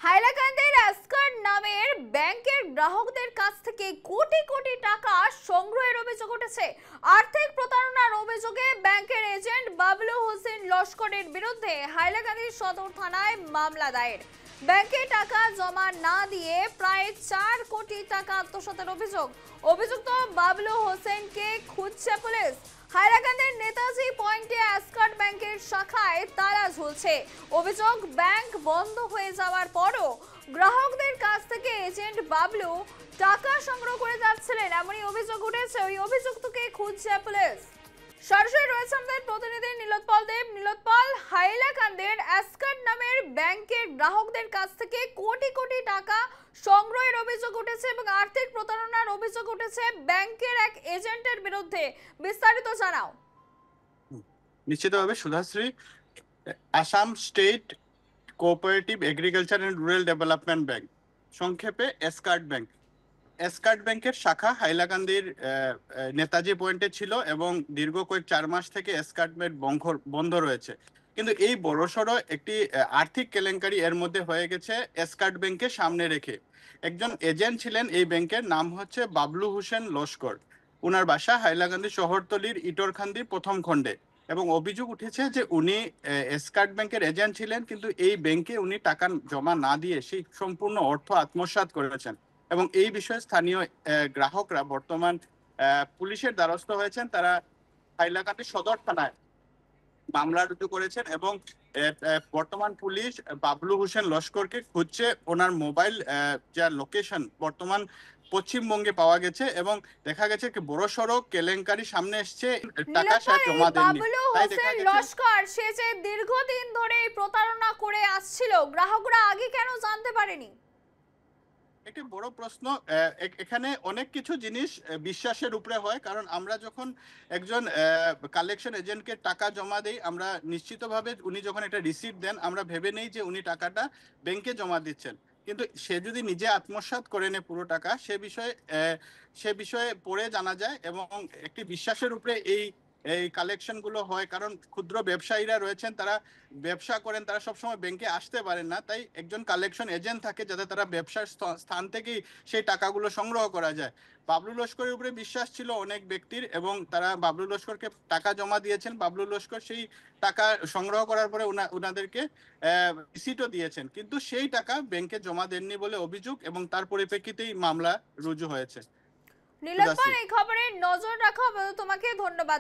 হাইলাকান্দির অ্যাসকার নামের ব্যাংকের গ্রাহকদের কাছ থেকে কোটি কোটি টাকা সংগ্রহের অভিযোগ উঠেছে। আর্থিক প্রতারণার অভিযোগে ব্যাংকের এজেন্ট বাবলু হোসেন লস্করের বিরুদ্ধে হাইলাকান্দি সদর থানায় মামলা দায়ের। ব্যাংকে টাকা জমা না দিয়ে প্রায় 4 কোটি টাকা আত্মসাতের অভিযোগ। অভিযুক্ত বাবলু হোসেনকে খুঁজছে পুলিশ। হাইলাকান্দির নেতাজি পয়েন্টে অ্যাসকার ব্যাংকের শাখায় তালা ঝুলছে। অভিযোগ, ব্যাংক বন্ধ হয়ে যাওয়ার পরও গ্রাহকদের কাছ থেকে এজেন্ট বাবলু টাকা সংগ্রহ করে যাচ্ছিলেন, এমনই অভিযোগ উঠেছে। ওই অভিযুক্তকে খুঁজছে পুলিশ। সরাসরি রয়েছে আমাদের প্রতিনিধি নীলোৎপল দেব। নীলোৎপল, হাইলাকান্দির অ্যাসকার নামের ব্যাংকের গ্রাহকদের কাছ থেকে কোটি কোটি টাকা সংগ্রহের অভিযোগ উঠেছে এবং আর্থিক প্রতারণার অভিযোগ উঠেছে ব্যাংকের এক এজেন্টের বিরুদ্ধে। বিস্তারিত জানাও। নিশ্চিতভাবে Sudhashree, Assam state cooperative agriculture and rural development bank, সংক্ষেপে এসকার্ট ব্যাংক। এসকার্ট ব্যাংকের শাখা হাইলাকান্দির নেতাজি পয়েন্টে ছিল এবং দীর্ঘ কয়েক 4 মাস থেকে এসকার্ট ব্যাংক বন্ধ রয়েছে। কিন্তু এই বড়সড় একটি আর্থিক কেলেঙ্কারি এর মধ্যে হয়ে গেছে এসকার্ট ব্যাংকে সামনে রেখে। একজন এজেন্ট ছিলেন এই ব্যাংকের, নাম হচ্ছে বাবলু হোসেন লস্কর। উনার বাসা হাইলাকান্দি শহরতলির ইটরখান্দির প্রথম খণ্ডে এবং অভিযোগ উঠেছে যে উনি এসকার্ট ব্যাংকের এজেন্ট ছিলেন, কিন্তু এই ব্যাংকে উনি টাকা জমা না দিয়ে সেই সম্পূর্ণ অর্থ আত্মসাৎ করেছেন এবং এই বিষয়ে স্থানীয় গ্রাহকরা বর্তমান পুলিশের দ্বারস্থ হয়েছেন। তারা হাইলাকান্দি সদর থানায় মামলা রুজু করেছেন এবং বর্তমান পুলিশ বাবলু হোসেন লস্করকে খুঁজছে। ওনার মোবাইল যা লোকেশন বর্তমান পশ্চিমবঙ্গে পাওয়া গেছে এবং দেখা গেছে কি বড়সড় কেলেঙ্কারি সামনে এসছে, টাকা সে জমা দেননি। বাবলু হোসেন লস্কর সে যে দীর্ঘদিন ধরে প্রতারণা করে আসছিল, গ্রাহকরা আগে কেন জানতে পারেনি? একটি বড় প্রশ্ন। এখানে অনেক কিছু জিনিস বিশ্বাসের উপরে হয়, কারণ আমরা যখন একজন কালেকশন এজেন্টকে টাকা জমা দেই, আমরা নিশ্চিতভাবে উনি যখন একটা রিসিট দেন আমরা ভেবে নেই যে উনি টাকাটা ব্যাংকে জমা দিচ্ছেন, কিন্তু সে যদি নিজে আত্মসাৎ করে নেয় পুরো টাকা, সে বিষয়ে পরে জানা যায় এবং একটি বিশ্বাসের উপরে এই কালেকশন গুলো হয়। কারণ ক্ষুদ্র ব্যবসায়ীরা রয়েছেন, তারা ব্যবসা করেন, তারা সবসময় ব্যাংকে আসতে পারেন না, তাই একজন কালেকশন এজেন্ট থাকে যাতে তারা ব্যবসার স্থান থেকেই সেই টাকাগুলো সংগ্রহ করা যায়। বাবলু লস্করের উপরে বিশ্বাস ছিল অনেক ব্যক্তির এবং তারা বাবলু লস্করকে টাকা জমা দিয়েছেন। বাবলু লস্কর সেই টাকা সংগ্রহ করার পরে ওনাদেরকে রিসিটও দিয়েছেন, কিন্তু সেই টাকা ব্যাংকে জমা দেননি বলে অভিযোগ এবং তার পরিপ্রেক্ষিতেই মামলা রুজু হয়েছে। নীলোৎপল, এই খবরে নজর রাখা, তোমাকে ধন্যবাদ।